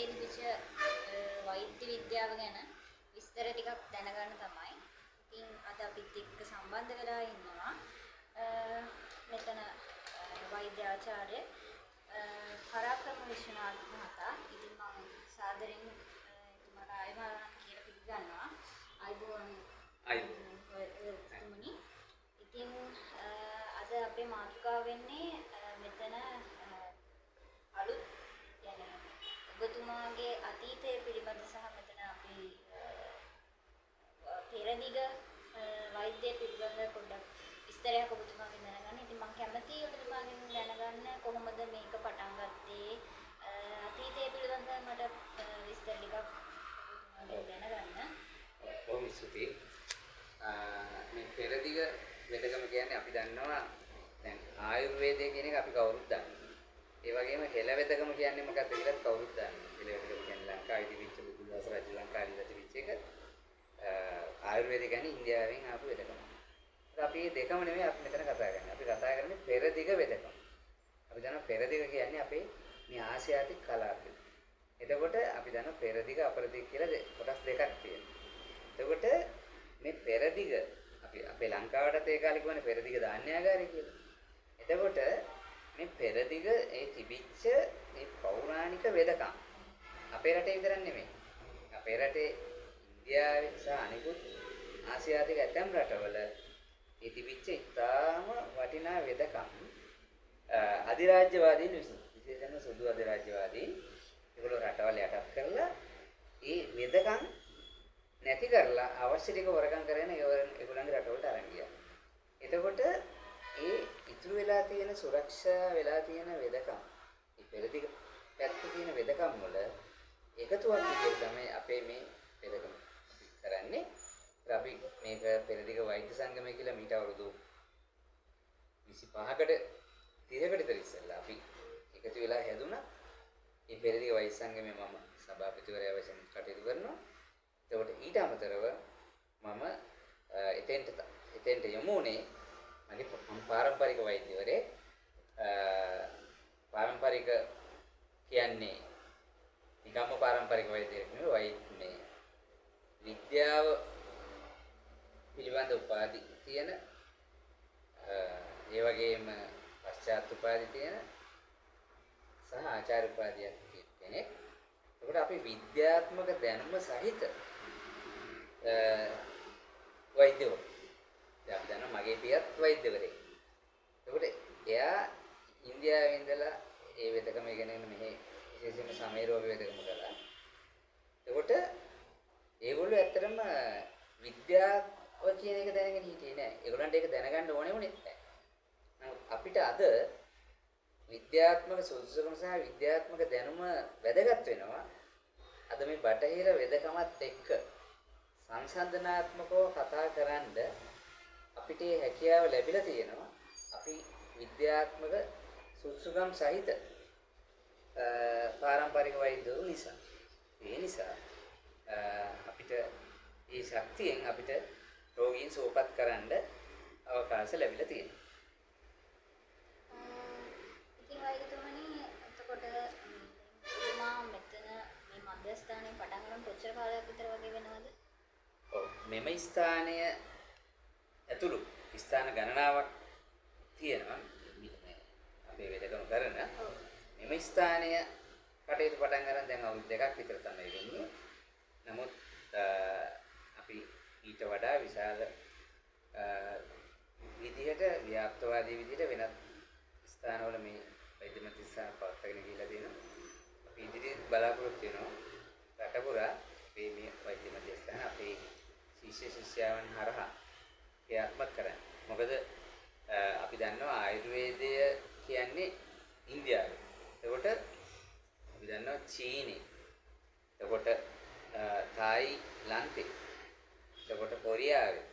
ලෝකයේ තිබිච්ච වෛද්‍ය විද්‍යාව ගැන විස්තර ටිකක් දැනගන්න තමයි. ඉතින් අද අපිත් එක්ක සම්බන්ධ වෙලා ඉන්නවා මෙතන වෛද්‍ය ආචාර්ය පරාක්‍රම විශ්වනාථ මහතා. ඉතින් මම සාදරයෙන් එතුමාට ආයුබෝවන් කියලා පිළිගන්නවා. ආයුබෝවන්. ඉතින් අද අපේ මාතෘකාව වෙන්නේ මෙතන අලුත් يعني ඔබතුමාගේ අතීතය පිළිබඳ සහ මෙතන අපි පෙරදිග වෛද්‍ය පිළිබඳ පොඩ්ඩක් විස්තරයක් ඔබතුමාගෙන් දැනගන්න. ඉතින් මම කැමතියි ඔබතුමාගෙන් දැනගන්න කොහොමද මේක පටන් ගත්තේ අතීතය පිළිබඳ මට විස්තර ටිකක් ඔබතුමාගෙන් දැනගන්න. බොහොම ස්තුතියි. මේ පෙරදිග වෙදකම කියන්නේ අපි දන්නවා දැන් ආයුර්වේදය කියන එක අපි කවුරුත් දන්නවා. ඒ වගේම හෙළ වෙදකම කියන්නේ මොකක්ද කියලා කවුරුත් දන්නවා. හෙළ වෙදකම කියන්නේ ලංකාවේ තිබිච්ච බුදුදාස රජ ලංකාවේ තිබිච්ච එක. ආයුර්වේදය කියන්නේ ඉන්දියාවෙන් ආපු වෙදකම. අපි මේ දෙකම නෙමෙයි අපි මෙතන කතා කරන්නේ. අපි කතා කරන්නේ පෙරදිග වෙදකම. අපි දන්නවා පෙරදිග කියන්නේ අපේ මේ ආසියාතික කලාපය. එතකොට අපි දන්නවා පෙරදිග අපරදිග කියලා කොටස් දෙකක් තියෙනවා. එතකොට මේ පෙරදිග අපි අපේ ලංකාවටත් ඒ කාලේ කියන්නේ පෙරදිග ධාන්‍යාගාරය කියලා. එතකොට මේ පෙරදිග ඒ තිබිච්ච මේ පෞරාණික වෙදකම් අපේ රටේ විතරක් නෙමෙයි. අපේ රටේ ඉන්දියාවේ සහ අනිකුත් ආසියාතික ඇතැම් රටවල ඒ තිබිච්ච ඉතාම වටිනා වෙදකම් අධිරාජ්‍යවාදීන් විශේෂයෙන්ම සුදු අධිරාජ්‍යවාදීන් ඒගොල්ලෝ රටවල් යටත් කරලා ඒ වෙදකම් නැති කරලා අවශ්‍ය ටික වරකම් කරගෙන ඒගොල්ලන්ගේ රටවලට අරන් ගියා. එතකොට ඒ ඉතුරු වෙලා තියෙන සුරක්ෂා වෙලා තියෙන වෙදකම් මේ පෙරදිග පැත්තේ තියෙන වෙදකම් වල එකතුවක් විදිහට තමයි අපේ මේ වෙදකම කරන්නේ. අපි මේක පෙරදිග වෛද්‍ය සංගමය කියලා මීට අවුරුදු 25කට 30කට විතර ඉස්සෙල්ලා අපි එකතු වෙලා හැදුනා. මේ පෙරදිග වෛද්‍ය සංගමයේ මම සභාපතිවරයා වශයෙන් කටයුතු කරනවා. එතකොට ඊට අමතරව මම එතෙන්ට යමු උනේ මගේ පාරම්පරික වෛද්‍යවරයෙක්. පාරම්පරික කියන්නේ නිකම්ම පාරම්පරික වෛද්‍යයෙක් නෙවෙයි මේ විද්‍යාව පිළිබඳ උපාධි තියෙන ඒ වගේම පශ්චාත් උපාධි තියෙන සහ ආචාර්ය උපාධියක් තියෙන කෙනෙක්. ඒකට අපි විද්‍යාත්මක දැනුම සහිත වෛද්‍යවරු. දැන් අපි දන්නවා මගේ පියත් වෛද්‍යවරයෙක්. ඒකට එයා ඉන්දියාවේ ඉඳලා ඒ වෙදකම ඉගෙනගෙන මෙහි විශේෂයෙන්ම සමේ රෝග වෙදකම කළා. ඒකට ඒගොල්ලෝ ඇත්තටම විද්‍යාව කියන එක දැනගෙන හිටියේ නෑ. ඒගොල්ලන්ට ඒක දැනගන්න ඕනේ වුණේ නැහැ. නමුත් අපිට අද විද්‍යාත්මක සුදුසුකම සහ විද්‍යාත්මක දැනුම වැදගත් වෙනවා. අද මේ බටහිර වෙදකමත් එක්ක සංසන්දනාත්මකව කතා කරන්න අපිට හැකියාව ලැබිලා තියෙනවා. අපි විද්‍යාත්මක සුදුසුකම් සහිත පාරම්පරික වෛද්‍යවරු නිසා. ඒ නිසා අපිට මේ ශක්තියෙන් අපිට රෝගීන් සුවපත් කරන්න අවකාශ ලැබිලා තියෙනවා. ඉතින් වෛද්‍යතුමනි එතකොට මා මෙතන මේ මධ්‍යස්ථානයේ පටන් ගන්න කොච්චර කාලයක් විතර වගේ වෙනවද? ඔව් මෙම ස්ථානය ඇතුළු ස්ථාන ගණනාවක් තියෙනවා. අපේ වෙදකම කරන මෙම ස්ථානය කටයුතු පටන් ගන්න දැන් අවුරුදු 2ක් විතර තමයි වෙන්නේ. නමුත් අපි ඊට වඩා විශාල විදිහට ව්‍යාප්තවාදී විදිහට වෙනත් ස්ථානවල මේ වෛද්‍ය මධ්‍යස්ථාන පවත්වාගෙන ගිහිලා තියෙනවා. අපි ඉදිරියට බලාපොරොත්තු වෙනවා රටපුරා මේ වෛද්‍ය මධ්‍යස්ථාන අපේ ශිෂ්‍ය ශිෂ්‍යාවන් හරහා ක්‍රියාත්මක කරන්න. මොකද අපි දන්නවා ආයුර්වේදය කියන්නේ ඉන්දියාවේ. එතකොට අපි දන්නවා චීනේ. එතකොට තායිලන්තේ. එතකොට කොරියාවේ.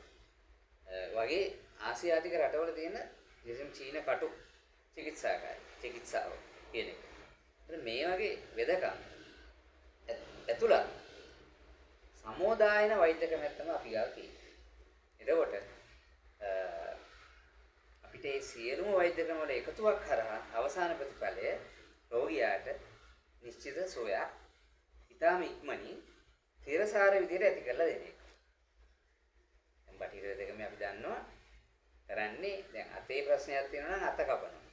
වගේ ආසියාතික රටවල තියෙන විශේෂම චීන කටු චිකිත්සාව කියන එක. මේ වගේ වෙදකම් ඇතුළත් සමෝදායන වෛද්‍යකමක් තමයි අපි ගාව තියෙන්නේ. එතකොට අපිට මේ සියලුම වෛද්‍යකම වල එකතුවක් කරා අවසාන ප්‍රතිඵලය රෝගියාට නිශ්චිත සුවයක් ඊටාම ඉක්මනින් තිරසාර විදියට ඇති කරලා දෙන එක. දැන් බටහිර වෙදකම අපි දන්නවා කරන්නේ දැන් අතේ ප්‍රශ්නයක් තියෙනවා නම් අත කපනවා.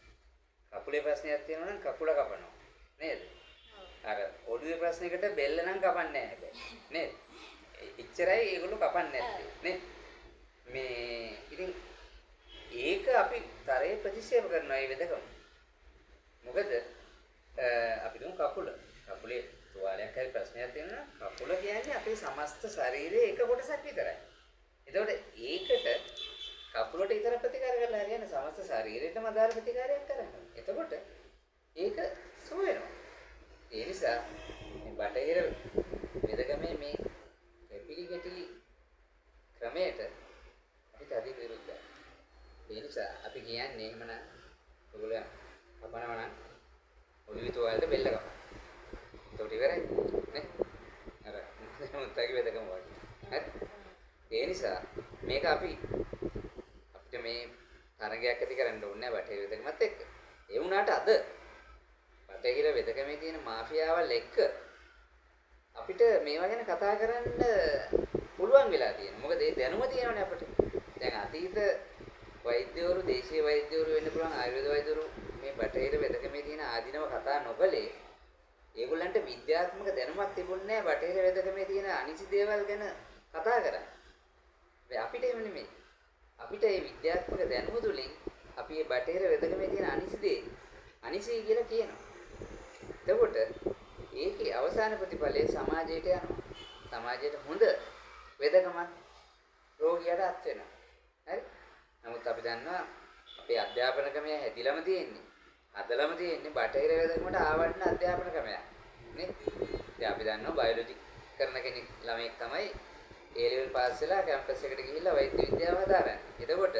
කකුලේ ප්‍රශ්නයක් තියෙනවා නම් කකුල කපනවා. නේද? අර ඔළුවේ ප්‍රශ්නයකට බෙල්ල නම් කපන්නේ නැහැ හැබැයි. නේද? එච්චරයි ඒගොල්ලෝ කපන්නේ නැත්තේ. නේද? මේ ඉතින් ඒක අපි තරයේ ප්‍රතික්ෂේප කරනවා මේ වෙදකම. මොකද අපි දුම් කකුලේ තුවාලයක් හරි ප්‍රශ්නයක් තියෙනවා නම් කකුල කියන්නේ අපේ සමස්ත ශරීරයේ එක කොටසක් විතරයි. එතකොට ඒකට කකුලට විතර ප්‍රතිකාර කරලා හරියන්නේ සමස්ත ශරීරයටම අදාළ ප්‍රතිකාරයක් කරනවා. එතකොට ඒක සුව වෙනවා. ඒ නිසා මේ බටහිර වෙදකමේ මේ කැපිලි ගැටිලි ක්‍රමයට අපිට අධි විරුද්ධයි. ඒ නිසා අපි කියන්නේ එහෙමනම් ඔයගොල්ලෝ කපනවා නම් ඔළුවේ තුවාලෙට බෙල්ල කපන්න. ඒකට ඉවරයි නේ? අර මුත්තගේ වෙදකම වගේ. හරි? ඒ නිසා මේක අපිට මේ තරගයක් ඇති කරන්න ඕනේ නැහැ බටහිර වෙදකමත් එක්ක. ඒ වුණාට අද බටහිර වෙදකමේ තියෙන මාෆියාවල් එක්ක අපිට මේවා ගැන කතා කරන්න පුළුවන් වෙලා තියෙනවා. මොකද ඒ දැනුම තියෙනවනේ අපිට. දැන් අතීත වෛද්‍යවරු, දේශීය වෛද්‍යවරු වෙන්න පුළුවන් ආයුර්වේද වෛද්‍යවරු මේ බටහිර වෙදකමේ තියෙන ආධිනව කතා නොකලේ ඒගොල්ලන්ට විද්‍යාත්මක දැනුමක් තිබුණේ නැහැ බටහිර වෙදකමේ තියෙන අනිසි දේවල් ගැන කතා කරන්න. අපිට එහෙම නෙමෙයි. අපිට මේ විද්‍යාත්මක දැනුම තුලින් අපි මේ බටහිර වෙදකමේ තියෙන අනිසි දේ අනිසි කියලා කියනවා. එතකොට ඒකේ අවසාන ප්‍රතිඵලය සමාජයට යනවා. සමාජයට හොඳ වෙදකමක් රෝගියාට අත් වෙනවා. හරි? නමුත් අපි දන්නවා අපේ අධ්‍යාපන ක්‍රමය හැදිලාම තියෙන්නේ. හදලාම තියෙන්නේ බටහිර වෙදකමට ආවඩන අධ්‍යාපන ක්‍රමයක්. නේ? දැන් අපි දන්නවා බයොලොජි කරන කෙනෙක් ළමෙක් තමයි A level පාස් වෙලා කැම්පස් එකට ගිහිල්ලා වෛද්‍ය විද්‍යාව හදාරන්නේ. එතකොට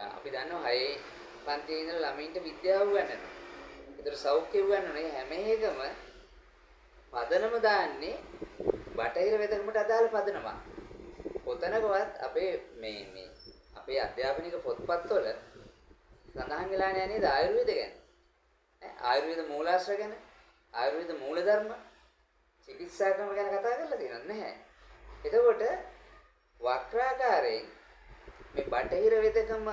අපි දන්නවා 6 පන්තියේ ඉඳලා ළමයින්ට විද්‍යාව උගන්වනවා. ඒතර සෞඛ්‍ය උගන්වන්නේ හැම එකම පදනම දාන්නේ බටහිර වෙදකමට අදාළ පදනමක්. කොතනකවත් අපේ අපේ අධ්‍යාපනික පොත්පත්වල සඳහන් වෙලා නැහැ නේද ආයුර්වේද ගැන? ආයුර්වේද මූලාශ්‍ර ගැන, ආයුර්වේද මූලධර්ම, චිකිත්සා ක්‍රම ගැන කතා කරලා තියෙනවද නැහැ? එතකොට වක්‍රාකාරයෙන් මේ බටහිර වෙදකම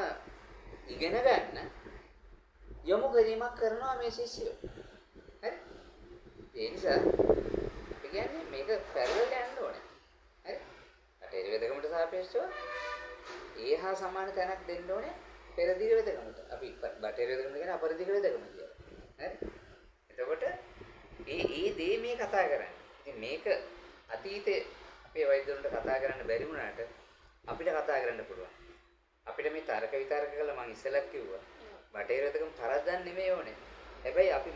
ඉගෙන ගන්න යොමු කිරීමක් කරනවා මේ ශිෂ්‍යයෝ. හරි? ඒ නිසා අපි කියන්නේ මේක පැරලල් යන්න ඕනේ. හරි? බටහිර වෙදකමට සාපේක්ෂව ඒහා සමාන තැනක් දෙන්න ඕනේ පෙරදිග වෙදකමට. අපි බටහිර වෙදකම කියන්නේ අපරදිග වෙදකම කියලා. හරි? එතකොට ඒ දේ මේ කතා කරන්නේ. ඉතින් මේක අතීතේ අපේ වෛද්‍යවරුන්ට කතා කරන්න බැරි වුණාට අපිට කතා කරන්න පුළුවන්. අපිට මේ තර්ක විතර්ක කළා මම ඉස්සෙල්ලත් කිව්වා. බටහිර වෙදකම තරද්දන්න නෙමෙයි ඕනේ. හැබැයි අපි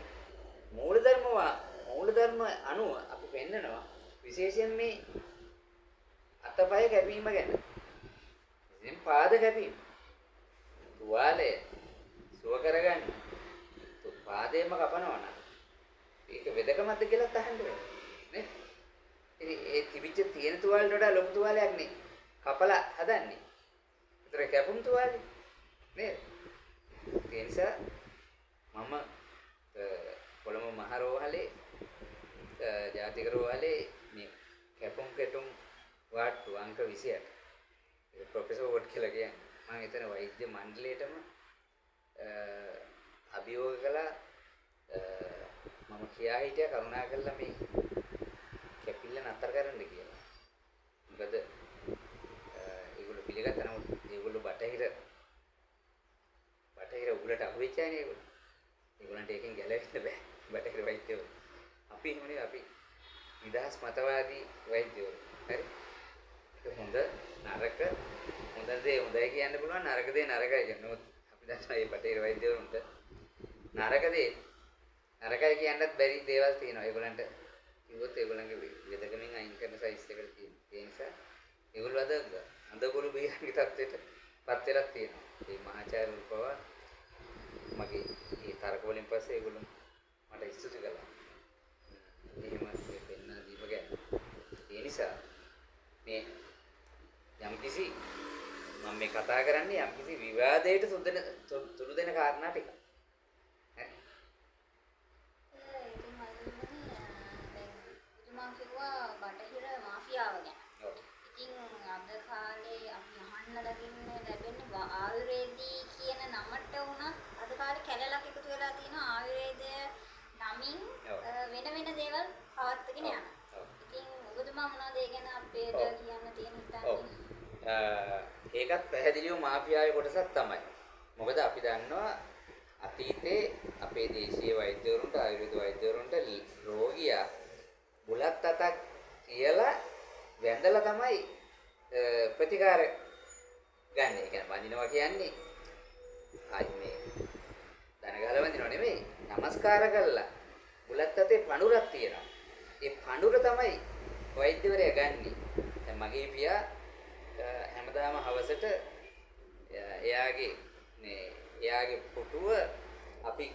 මූලධර්ම අනුව අපි පෙන්නනවා විශේෂයෙන් මේ අතපය කැපීම ගැන. ඉතින් පාද කැපීම. තුවාලය සුව කරගන්න. පාදේම කපනවා නම් ඒක වෙදකමක්ද කියලා අහන්න වෙනවා. නේ? ඉතින් ඒ තිබිච්ච තියෙන තුවාලෙට වඩා ලොකු තුවාලයක් නේ කපලා හදන්නේ. ඒතර කැපුම් තුවාලේ නේද? ඒ නිසා මම කොළඹ මහ රෝහලේ ජාතික රෝහලේ මේ කැපුම් කෙටුම් වාට්ටු අංක 28 ඒ ප්‍රොෆෙසර් වොට් කියලා කියන්නේ. මම එතන වෛද්‍ය මණ්ඩලයටම අභියෝග කළා මම කියා හිටියා කරුණාකරලා මේ කැපිල්ල නතර කරන්න කියලා. මොකද ඒගොල්ලෝ පිළිගත්තා නමුත් ඒගොල්ලෝ බටහිර උගලට අහුවෙච්ච අය නේ ඒගොල්ලෝ. ඒගොල්ලන්ට ඒකෙන් ගැලවෙන්න බෑ බටහිර වෛද්‍යවරු. අපි එහෙම නෙවෙයි අපි නිදහස් මතවාදී වෛද්‍යවරු. හරි? ඒක හොඳ නරක හොඳ දේ හොඳයි කියන්න පුළුවන් නරක දේ නරකයි කියන්න. අපි දන්නවා මේ බටහිර වෛද්‍යවරුන්ට නරක දේ නරකයි කියන්නත් බැරි දේවල් තියෙනවා. ඒගොල්ලන්ට කිව්වොත් ඒගොල්ලන්ගේ වෙදකමින් අයින් කරන සයිස් එකට තියෙනවා. ඒ නිසා ඒගොල්ලෝ අද අඳගොළු බීරන්ගේ තත්ත්වයට පත් වෙලා තියෙනවා. මේ මහාචාර්ය උපවා මගේ මේ තරක වලින් පස්සේ ඒගොල්ලෝ මට ස්තුති කළා. එහෙම මේ පෙන්න දීප ගැන. ඒ නිසා මේ යම්කිසි මම මේ කතා කරන්නේ යම්කිසි විවාදයට තුඩු දෙන කාරණා ටික. කිව්වා බටහිර මාෆියාව ගැන. ඔව්. ඉතින් අද කාලේ අපි අහන්න දකින්න ලැබෙන්නේ ආයුර්වේදී කියන නමට වුණත් අද කාලේ කැලලක් එකතු වෙලා තියෙනවා ආයුර්වේදය නමින් වෙන වෙන දේවල් පවත්වාගෙන යනවා. ඉතින් ඔබතුමා මොනවද ඒ ගැන අපේට කියන්න තියෙන හිතන්නේ? ඒකත් පැහැදිලිව මාෆියාවේ කොටසක් තමයි. මොකද අපි දන්නවා අතීතේ අපේ දේශීය වෛද්‍යවරුන්ට ආයුර්වේද වෛද්‍යවරුන්ට රෝගියා බුලත් අතක් කියලා වැඳලා තමයි ප්‍රතිකාර ගන්න. ඒ කියන්නේ වඳිනවා කියන්නේ ආයි මේ දනගල වඳිනව නෙමෙයි. නමස්කාර කළා. බුලත් අතේ පඳුරක් තියෙනවා. ඒ පඳුර තමයි වෛද්‍යවරයා ගන්නෙ. දැන් මගේ පියා හැමදාම හවසට එයාගේ පුටුව අපි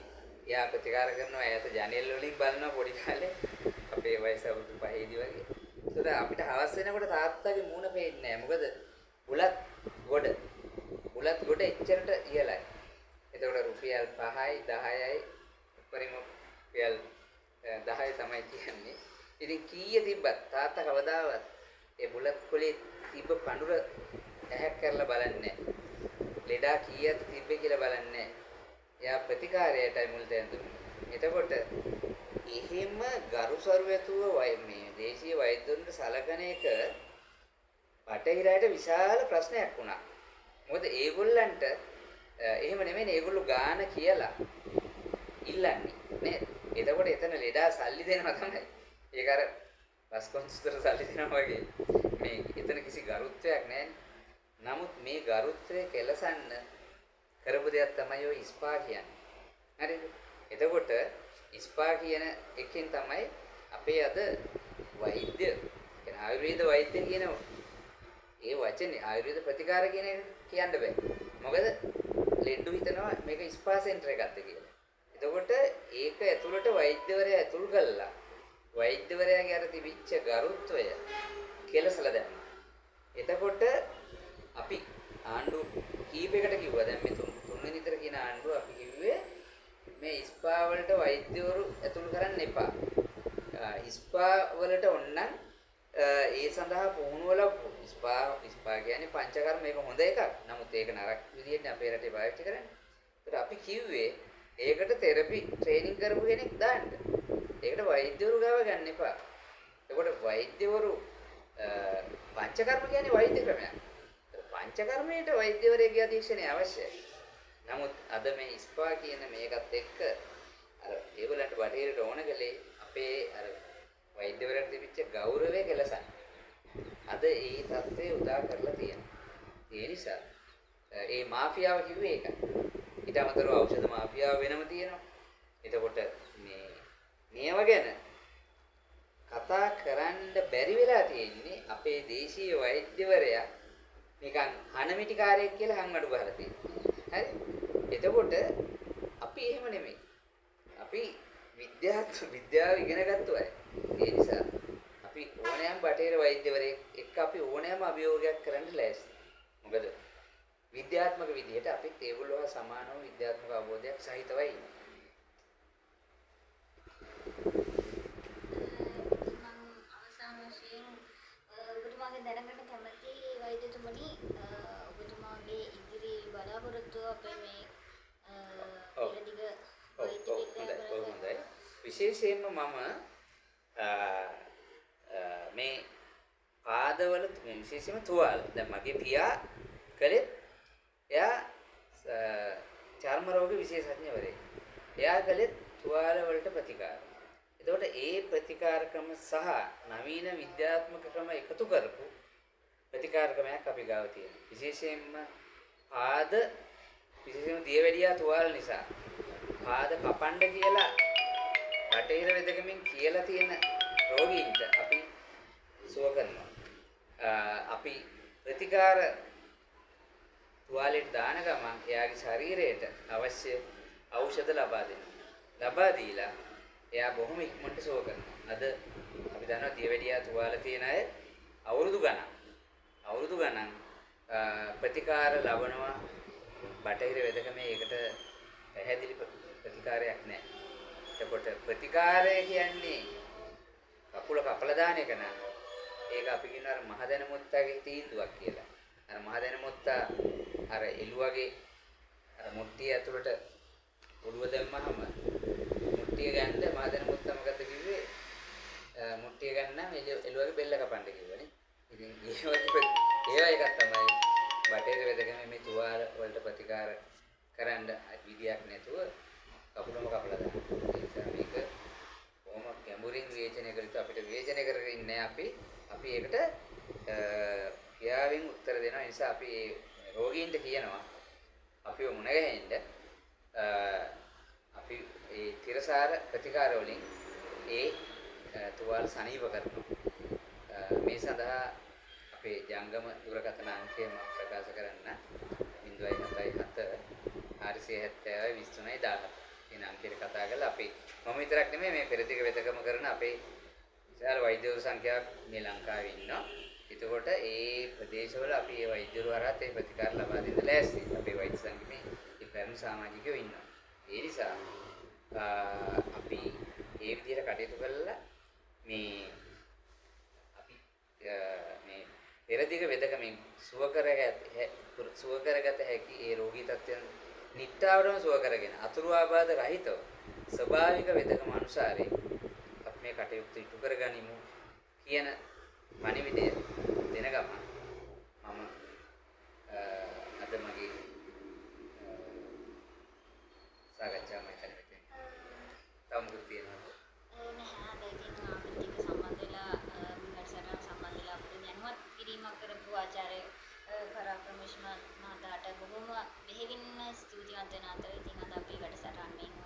එයා ප්‍රතිකාර කරනවා ඈත ජනෙල් වලින් බලනවා පොඩි කාලේ අපේ වයස අවුරුදු 5 වගේ. ඒතර අපිට හවස් වෙනකොට තාත්තාගේ මූණ පේන්නේ නැහැ. මොකද බුලත් ගොඩ එච්චරට ඉහළයි. එතකොට රුපියල් 5යි 10යි උපරිම රුපියල් 10 තමයි කියන්නේ. ඉතින් කීය තිබ්බත් තාත්තා කවදාවත් ඒ බුලත් කොලේ තිබ්බ පඳුර ඇහැක් කරලා බලන්නේ නැහැ. ලෙඩා කීයක් තිබ්බේ කියලා බලන්නේ නැහැ. එයා ප්‍රතිකාරයටයි මුල් තැන දුන්නේ. එතකොට එහෙම ගරුසරු ඇතුව මේ දේශීය වෛද්‍යවරුන්ට සලකන එක බටහිරයට විශාල ප්‍රශ්නයක් වුණා. මොකද ඒගොල්ලන්ට එහෙම නෙමෙයි ඒගොල්ලෝ ගාන කියලා ඉල්ලන්නේ නේද? එතකොට එතන ලෙඩා සල්ලි දෙනවා තමයි. ඒක අර බස්කොන්ස්තර සල්ලි දෙනවා වගේ. මේ එතන කිසි ගරුත්වයක් නැහැ. නමුත් මේ ගරුත්වය කෙලසන්න කරපු දෙයක් තමයි ඔය ස්පා කියන්නේ. හරිද? එතකොට ස්පා කියන එකෙන් තමයි අපේ අද වෛද්‍ය කියන ආයුර්වේද වෛද්‍ය කියන ඒ වචනේ ආයුර්වේද ප්‍රතිකාර කියන එක කියන්න බෑ. මොකද ලෙඩු හිතනවා මේක ස්පා සෙන්ටර් එකක්ද කියලා. එතකොට ඒක ඇතුළට වෛද්‍යවරයා ඇතුල් කළා. වෛද්‍යවරයාගේ අර තිබිච්ච ගරුත්වය කෙලසලා දැම්මා. එතකොට අපි ආණ්ඩු කීපයකට කිව්වා දැන් මේ තුන්වෙනි විතර කියන ආණ්ඩුව අපි කිව්වේ මේ ස්පා වලට වෛද්‍යවරු ඇතුල් කරන්න එපා. ස්පා වලට ඕනනම් ඒ සඳහා පුහුණුව ලැබු ස්පා කියන්නේ පංචකර්ම මේක හොඳ එකක්. නමුත් ඒක නරක විදියට අපේ රටේ පාවිච්චි කරන්නේ. ඒත් අපි කිව්වේ ඒකට තෙරපි ට්‍රේනින් කරපු කෙනෙක් දාන්න. ඒකට වෛද්‍යවරු ගාව ගන්න එපා. එතකොට වෛද්‍යවරු පංචකර්ම කියන්නේ වෛද්‍ය ක්‍රමයක්. පංචකර්මයට වෛද්‍යවරයෙකුගේ අධීක්ෂණය අවශ්‍යයි. නමුත් අද මේ ස්පා කියන මේකත් එක්ක අර ඒගොල්ලන්ට බටහිරට ඕන කලේ අපේ අර වෛද්‍යවරයාට තිබිච්ච ගෞරවය කෙලසන්න. අද ඒ தත්ත්වය උදා කරලා තියෙනවා. ඒ නිසා ඒ මාෆියාව කිව්වේ ඒකයි. ඊට අමතරව ඖෂධ මාෆියාව වෙනම තියෙනවා. එතකොට මේව ගැන කතා කරන්න බැරි වෙලා තියෙන්නේ අපේ දේශීය වෛද්‍යවරයා නිකන් හනමිටිකාරයෙක් කියලා හංගඩු ගහලා තියෙනවා. හරි? එතකොට අපි එහෙම නෙමෙයි. අපි විද්‍යාව ඉගෙන ගත්තු අය. ඒ නිසා අපි ඕනෑම බටහිර වෛද්‍යවරයෙක් එක්ක අපි ඕනෑම අභියෝගයක් කරන්න ලෑස්ති. මොකද විද්‍යාත්මක විදිහට අපිත් ඒගොල්ලෝ හා සමානව විද්‍යාත්මක අවබෝධයක් සහිතවයි ඉන්නේ. ඔබතුමාගේ දැනගන්න කැමති වෛද්‍යතුමනි ඔබතුමාගේ ඉදිරි බලාපොරොත්තුව අපේ මේ පෙරදිග වෛද්‍ය විද්‍යාව විශේෂයෙන්ම මම මේ පාදවල විශේෂයෙන්ම තුවාල දැන් මගේ පියා කලේ එයා චර්ම රෝග විශේෂඥවරයෙක්. එයා කලේ තුවාල වලට ප්‍රතිකාර. එතකොට ඒ ප්‍රතිකාර ක්‍රම සහ නවීන විද්‍යාත්මක ක්‍රම එකතු කරපු ප්‍රතිකාර ක්‍රමයක් අපි ගාව තියෙනවා. විශේෂයෙන්ම විශේෂයෙන්ම දියවැඩියා තුවාල නිසා පාද කපන්න කියලා බටහිර වෙදකමින් කියලා තියෙන රෝගීන්ට අපි සුව කරනවා. අපි ප්‍රතිකාර තුවාලෙට දාන ගමන් එයාගේ ශරීරයට අවශ්‍ය ඖෂධ ලබා දෙනවා. ලබා දීලා එයා බොහොම ඉක්මනට සුව කරනවා. අද අපි දන්නවා දියවැඩියා තුවාල තියෙන අය අවුරුදු ගණන් ප්‍රතිකාර ලබනවා. බටහිර වෙදකමේ ඒකට පැහැදිලි ප්‍රතිකාරයක් නැහැ. එතකොට ප්‍රතිකාරය කියන්නේ කකුල කපලා දාන එක නම් ඒක අපි කියනවා අර මහදැන මුත්තාගේ තීන්දුවක් කියලා. අර මහදැන මුත්තා අර එළුවගේ අර මුට්ටිය ඇතුළට ඔළුව දැම්මහම මුට්ටිය ගන්න මහදැන මුත්තා මොකද කිව්වේ? මුට්ටිය ගන්න එළුවගේ බෙල්ල කපන්න කිව්වනේ. ඉතින් ඒ එකක් තමයි බටේර වෙදකම මේ තුවාල වලට ප්‍රතිකාර කරන්න විදියක් නැතුව කකුලම කපලා දානවා. ඒ නිසා මේක කොහොම ගැඹුරින් විවේචනය කළත් අපිට විවේචනය කරගෙන ඉන්නේ අපි ඒකට ක්‍රියාවෙන් උත්තර දෙනවා. ඒ නිසා අපි රෝගීන්ට කියනවා අපිව මුණ ගැහෙන්න අපි ඒ තිරසාර ප්‍රතිකාර වලින් ඒ තුවාල සනීප කරනවා. මේ සඳහා අපේ ජංගම දුරකථන අංකය මම ප්‍රකාශ කරන්න 077 470 23 17 මේ අංකයට කතා කරලා අපි මම විතරක් නෙමෙයි මේ පෙරදිග වෙදකම කරන අපේ විශාල වෛද්‍යවරු සංඛ්‍යාවක් මේ ලංකාවේ ඉන්නවා. එතකොට ඒ ප්‍රදේශවල අපි ඒ වෛද්‍යවරු හරහා ඒ ප්‍රතිකාර ලබා දෙන්න ලෑස්ති. අපේ වෛද්‍ය සංගමේ ඒ පැරණි සමාජිකයෝ ඉන්නවා. ඒ නිසා අපි ඒ විදිහට කටයුතු කළා මේ අපි මේ පෙරදිග වෙදකමින් සුව කරගත හැකි ඒ රෝගී තත්ත්වයන් නිට්ටාවටම සුව කරගෙන අතුරු ආබාධ රහිතව ස්වභාවික වෙදකම අනුසාරයෙන් අපි මේ කටයුතු ඉටු කරගනිමු කියන පණිවිඩය දෙන ගමන් මම අද මගේ සාකච්ඡාව මෙතන තව මොකද තියෙනවද? නැහැ දෙකින් සම්බන්ධ වෙලා විමර්ශන සම්බන්ධ වෙලා අපිට දැනුවත් කිරීමක් කරපු ආචාර්ය පරාක්‍රමේශ් මහතාට බොහොම බෙහෙවින් ස්තුතිවන්ත වෙන අතර ඉතින් අද අපි වැඩසටහන් මෙන්